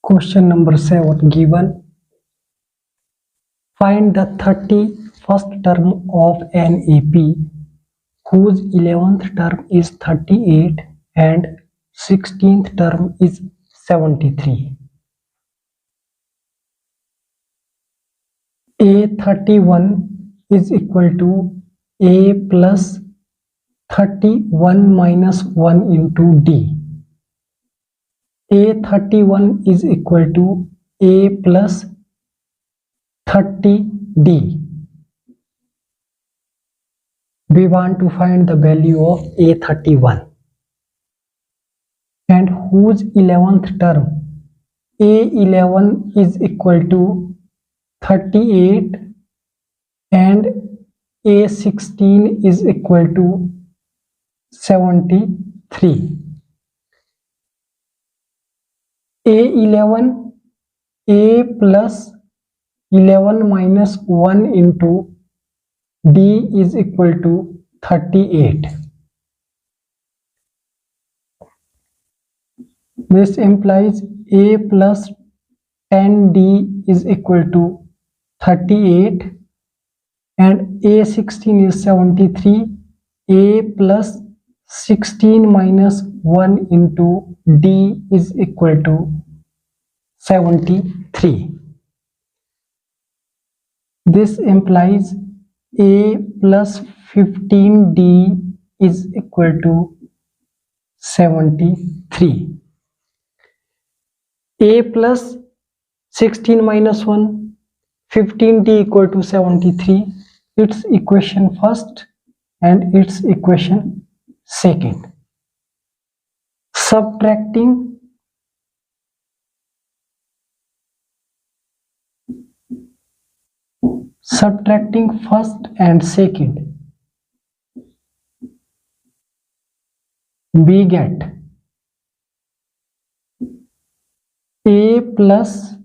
Question number 7 given. Find the 31st term of an AP whose 11th term is 38 and 16th term is 73. A31 is equal to A plus 31 minus 1 into D. A31 is equal to A plus 30D. We want to find the value of A31 and whose 11th term. A11 is equal to 38 and A16 is equal to 73. A11 A plus 11 minus 1 into D is equal to 38. This implies A plus 10D is equal to 38 and A16 is 73. A plus 16 minus 1 into D is equal to 73. This implies A plus 15D is equal to 73. A plus 16 minus 1, 15D equal to 73. Its equation first and its equation second. Subtracting first and second, we get A plus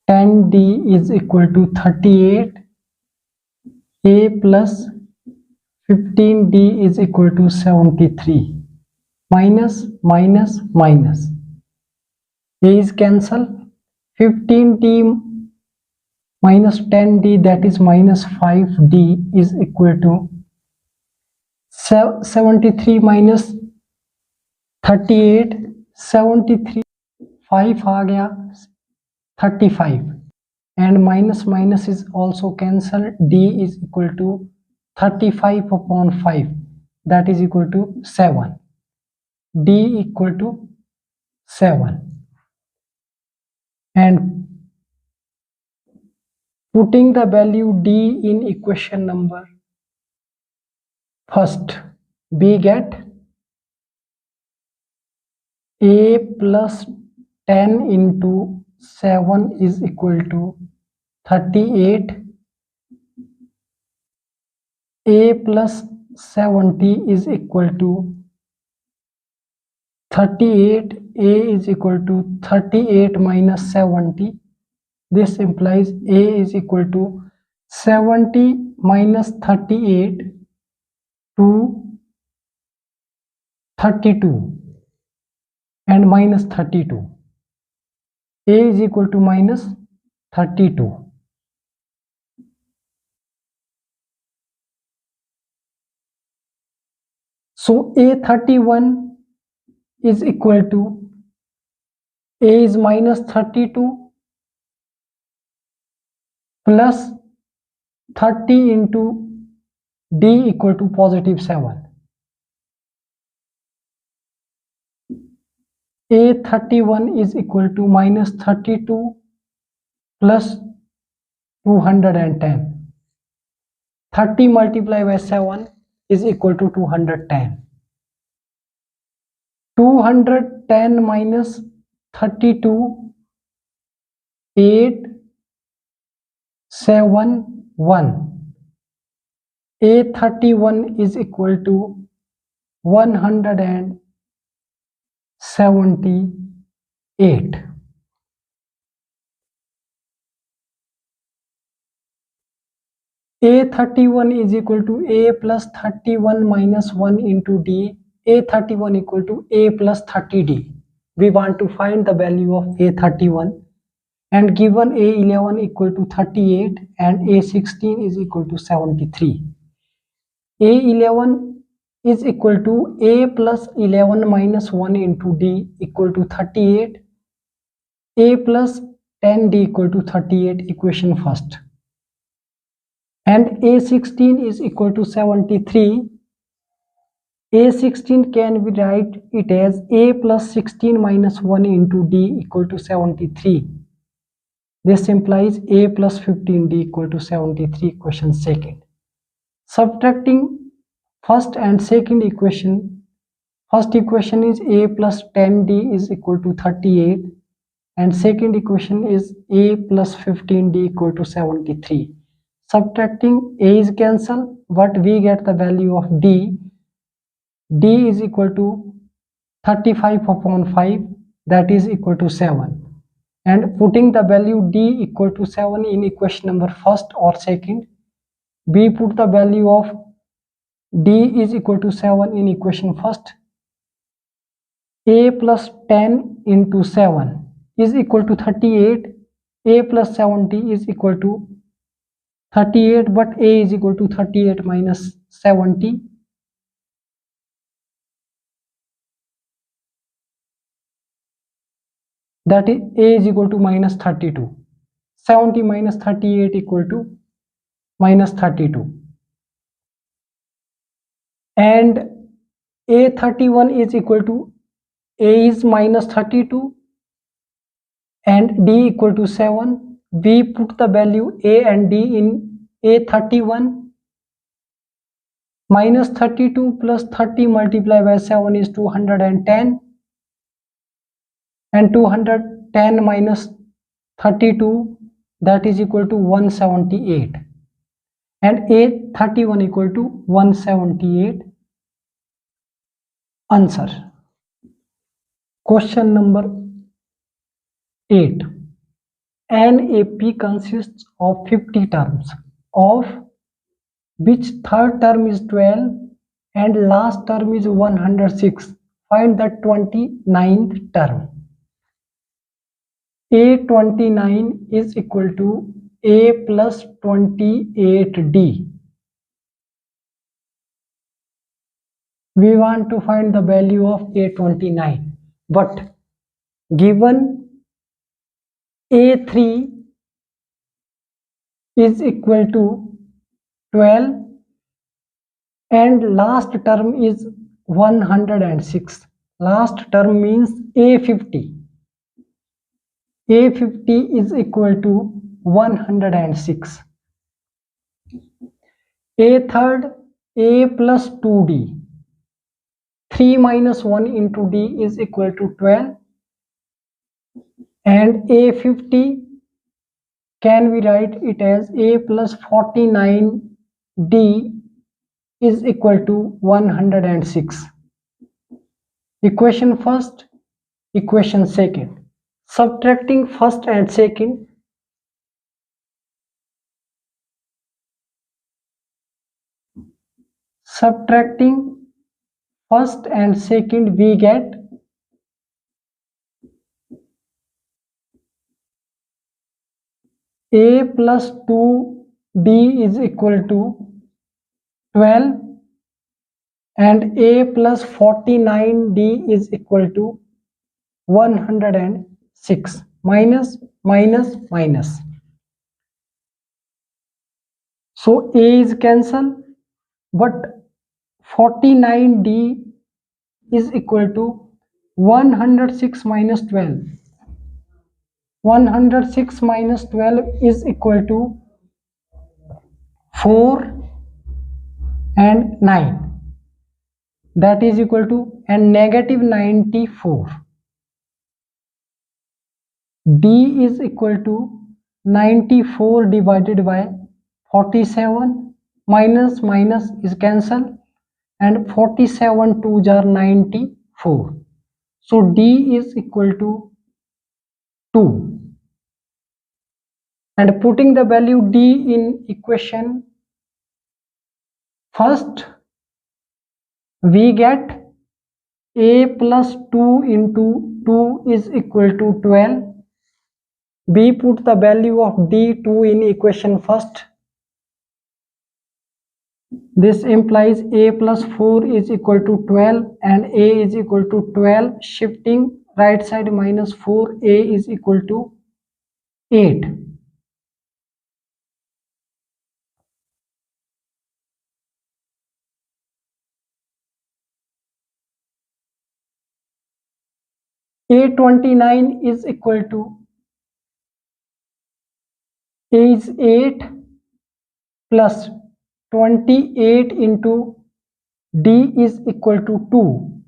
10D is equal to 38. A plus 15D is equal to 73. Minus, minus, minus. A is cancelled. 15D minus 10D, that is minus 5D, is equal to 73 minus 38. 73 5 आ गया 35 and minus minus is also cancelled. D is equal to 35 upon 5, that is equal to 7. D equal to 7. And putting the value D in equation number first, we get A plus 10 into 7 is equal to 38. A plus 70 is equal to 38. A is equal to 38 minus 70. This implies A is equal to 70 minus 38 to 32 and minus 32. A is equal to minus 32. So A31 is equal to A is minus 32 plus 30 into D equal to positive 7. A31 is equal to minus 32 plus 210. 30 multiplied by 7 is equal to 210. 210 minus 32, 8, 7, 1. A31 is equal to 178. A31 is equal to A plus 31 minus 1 into D. A31 equal to A plus 30D. we want to find the value of A31, and given A11 equal to 38 and A16 is equal to 73. A11 is equal to A plus 11 minus 1 into D equal to 38. A plus 10D equal to 38, equation first. And A16 is equal to 73. A16 can be write it as A plus 16 minus 1 into D equal to 73. This implies A plus 15D equal to 73, equation second. Subtracting first and second equation, first equation is A plus 10D is equal to 38 and second equation is A plus 15D equal to 73. Subtracting A is cancelled, but we get the value of D. D is equal to 35 upon 5, that is equal to 7. And putting the value D equal to 7 in equation number first or second, we put the value of D is equal to 7 in equation first. A plus 10 into 7 is equal to 38. A plus 70 is equal to 38, but A is equal to 38 minus 70. That is A is equal to minus 32. 70 minus 38 equal to minus 32. And A31 is equal to A is minus 32 and D equal to 7. We put the value A and D in A31. Minus 32 plus 30 multiplied by 7 is 210. And 210 minus 32, that is equal to 178. And A31 equal to 178. Answer. Question number 8. An AP consists of 50 terms, of which third term is 12 and last term is 106. Find the 29th term. A29 is equal to A plus 28D. We want to find the value of A29, but given A3 is equal to 12 and last term is 106. Last term means A50. A50 is equal to 106. A third, A plus 2D. 3 minus 1 into D is equal to 12. And A50 can we write it as A plus 49D is equal to 106. Equation first, equation second. Subtracting first and second, we get A plus 2D is equal to 12 and A plus 49D is equal to 106. Minus, minus, minus. So A is cancelled, but 49D is equal to 106 minus 12. 106 minus 12 is equal to 4 and 9. That is equal to and negative 94. D is equal to 94 divided by 47. Minus minus is cancelled and 47 2s are 94. So D is equal to 2. And putting the value D in equation first, we get a plus 2 into 2 is equal to 12. B, put the value of D2 in equation first. This implies a plus 4 is equal to 12 and a is equal to 12. Shifting right side minus 4, a is equal to 8. A29 is equal to a is 8 plus 28 into D is equal to 2.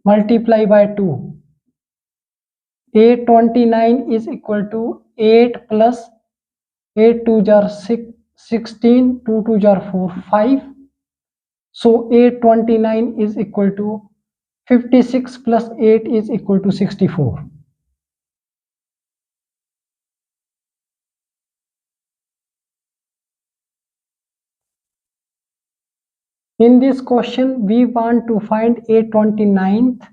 Multiply by 2. A29 is equal to 8 plus 8 2 jar 16, 2 2 jar 4, 5. So A29 is equal to 56 plus 8 is equal to 64. In this question, we want to find A29th,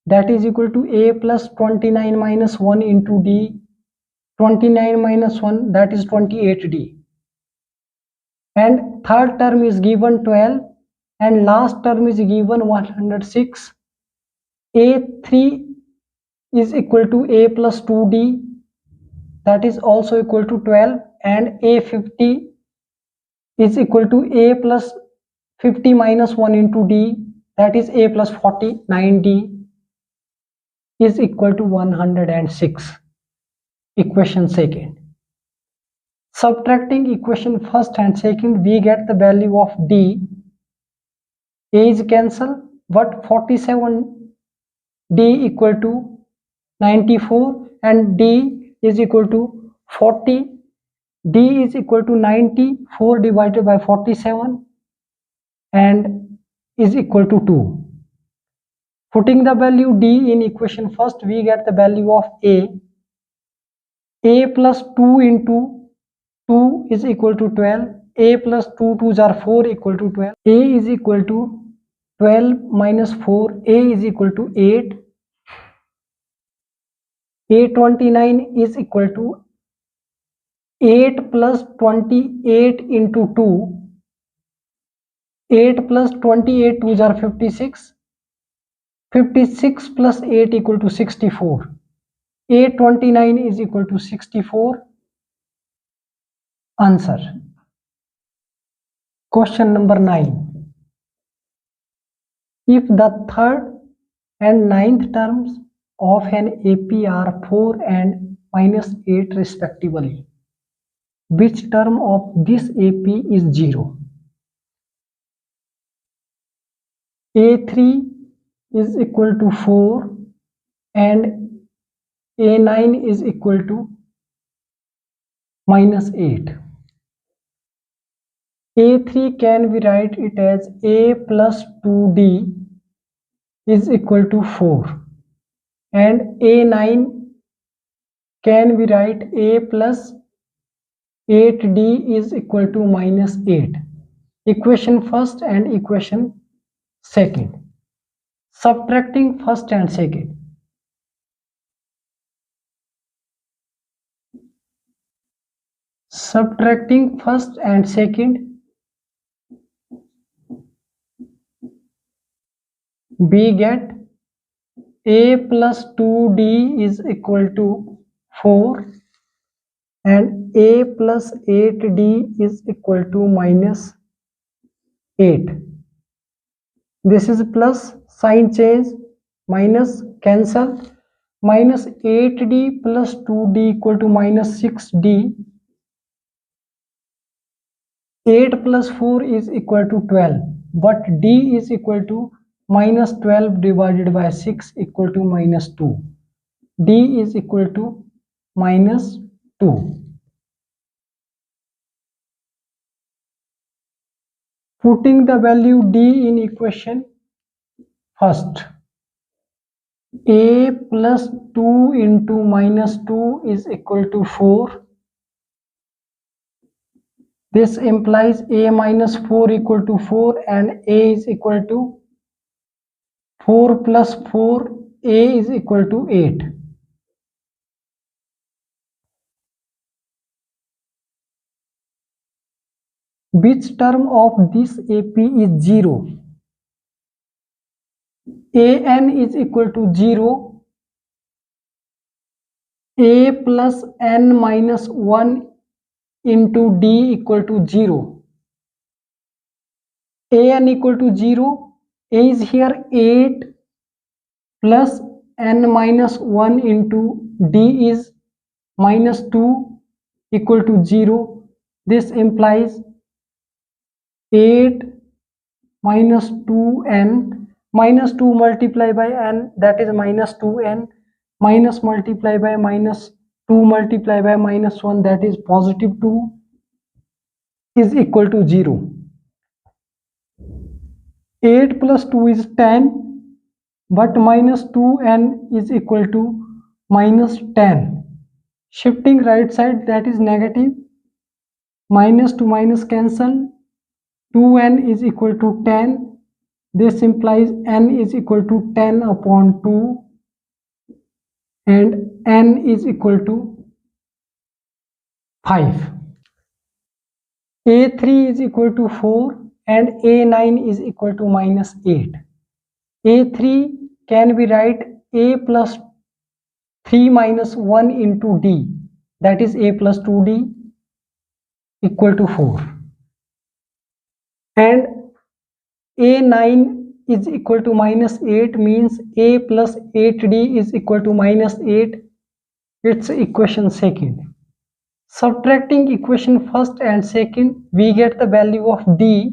that is equal to A plus 29 minus 1 into D. 29 minus 1, that is 28D. And third term is given 12 and last term is given 106. A3 is equal to A plus 2D, that is also equal to 12, and A50 is equal to A plus 50 minus 1 into D, that is A plus 49D is equal to 106. Equation second. Subtracting equation first and second, we get the value of D. A is cancel, but 47D equal to 94 and D is equal to 40. D is equal to 94 divided by 47 and is equal to 2. Putting the value D in equation first, we get the value of A. A plus 2 into 2 is equal to 12. A plus 2 2s are 4 equal to 12. A is equal to 12 minus 4. A is equal to 8. A29 is equal to 8 plus 28 into 2. 8 plus 28 2s are 56. 56 plus 8 equal to 64. A29 is equal to 64. Answer. Question number 9. If the third and ninth terms of an AP are 4 and minus 8 respectively, which term of this AP is 0? A3 is equal to 4 and A9 is equal to minus 8. A3 can we write it as A plus 2D is equal to 4 and A9 can we write A plus 8D is equal to minus 8. Equation first and equation second. Subtracting first and second. Subtracting first and second, we get A plus 2D is equal to 4 and A plus 8D is equal to minus 8. This is plus, sign change, minus, cancel, minus 8D plus 2D equal to minus 6D. 8 plus 4 is equal to 12, but D is equal to minus 12 divided by 6 equal to minus 2. D is equal to minus 2. Putting the value D in equation first. A plus 2 into minus 2 is equal to 4. This implies A minus 4 equal to 4 and A is equal to 4 plus 4a is equal to 8. Which term of this AP is 0? an is equal to 0. A plus n minus 1 into d equal to 0. An equal to 0. A is here 8 plus n minus 1 into d is minus 2 equal to 0. This implies 8 minus 2n, minus 2 multiplied by n, that is minus 2n, minus multiplied by minus 2 multiplied by minus 1, that is positive 2, is equal to 0. 8 plus 2 is 10, but minus 2n is equal to minus 10. Shifting right side, that is negative. Minus to minus cancel. 2n is equal to 10. This implies n is equal to 10 upon 2 and n is equal to 5. A3 is equal to 4 and A9 is equal to minus 8. A3 can be write A plus 3 minus 1 into D, that is A plus 2D equal to 4. And A9 is equal to minus 8 means A plus 8D is equal to minus 8. It's equation second. Subtracting equation first and second, we get the value of D,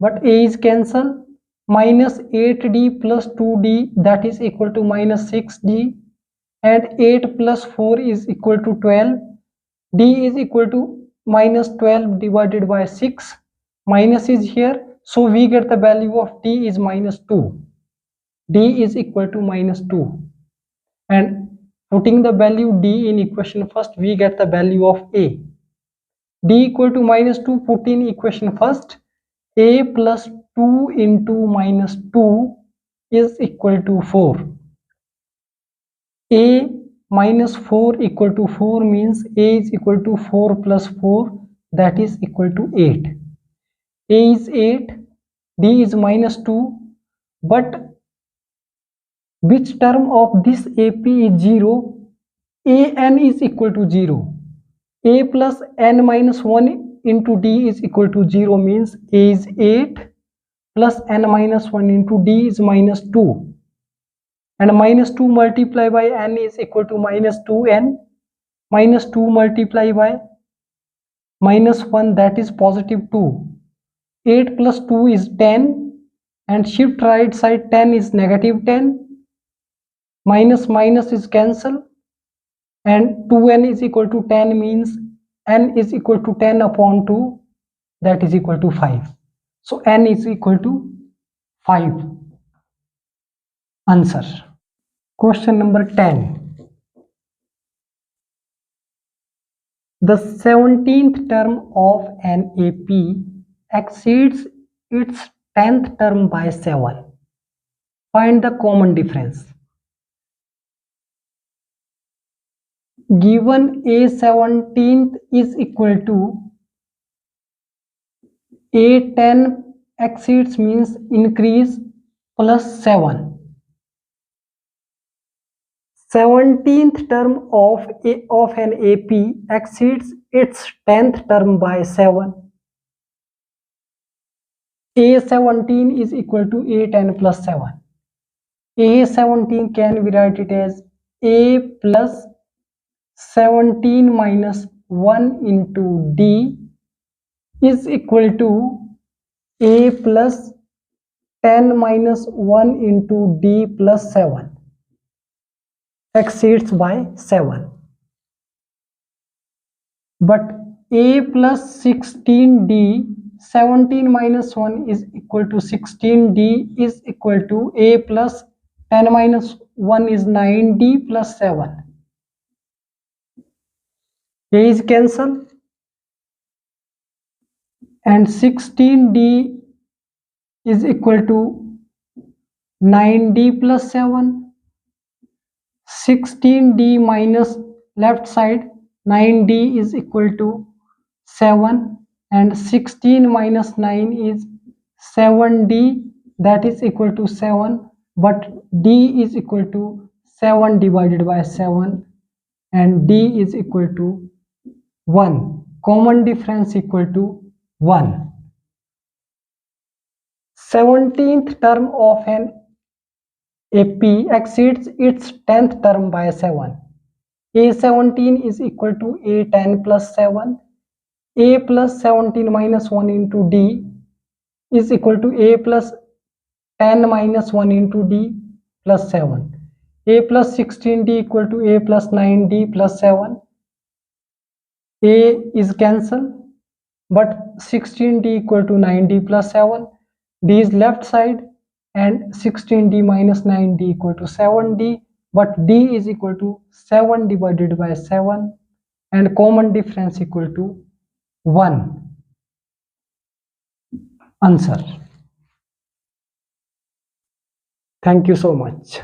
but A is cancelled. Minus 8D plus 2D, that is equal to minus 6D, and 8 plus 4 is equal to 12. D is equal to minus 12 divided by 6. Minus is here, so we get the value of D is minus 2. D is equal to minus 2. And putting the value D in equation first, we get the value of A. D equal to minus 2, put in equation first. A plus 2 into minus 2 is equal to 4. A minus 4 equal to 4 means A is equal to 4 plus 4, that is equal to 8. A is 8, D is minus 2, but which term of this AP is 0? An is equal to 0. A plus n minus 1 into D is equal to 0 means A is 8 plus n minus 1 into D is minus 2. And minus 2 multiplied by n is equal to minus 2n. Minus 2 multiplied by minus 1, that is positive 2. 8 plus 2 is 10, and shift right side, 10 is negative 10. Minus minus is cancelled, and 2n is equal to 10 means n is equal to 10 upon 2, that is equal to 5. So n is equal to 5. Answer. Question number 10. The 17th term of an AP exceeds its 10th term by 7. Find the common difference. Given A17th is equal to A10 exceeds means increase plus 7. 17th term of an AP exceeds its 10th term by 7. A17 is equal to A10 plus 7. A17 can be written as A plus 17 minus 1 into D is equal to A plus 10 minus 1 into D plus 7 exceeds by 7. But A plus 16D, 17 minus 1 is equal to 16D is equal to A plus 10 minus 1 is 9D plus 7. A is cancelled, and 16D is equal to 9d plus 7, 16d minus left side 9d is equal to 7 and 16 minus 9 is 7d, that is equal to 7, but d is equal to 7 divided by 7 and d is equal to 1. Common difference equal to 1. 17th term of an AP exceeds its 10th term by 7. A17 is equal to A10 plus 7. A plus 17 minus 1 into D is equal to A plus 10 minus 1 into D plus 7. A plus 16D equal to A plus 9D plus 7. A is cancelled, but 16D equal to 9D plus 7. D is left side and 16D minus 9D equal to 7D, but D is equal to 7 divided by 7 and common difference equal to 1. Answer. Thank you so much.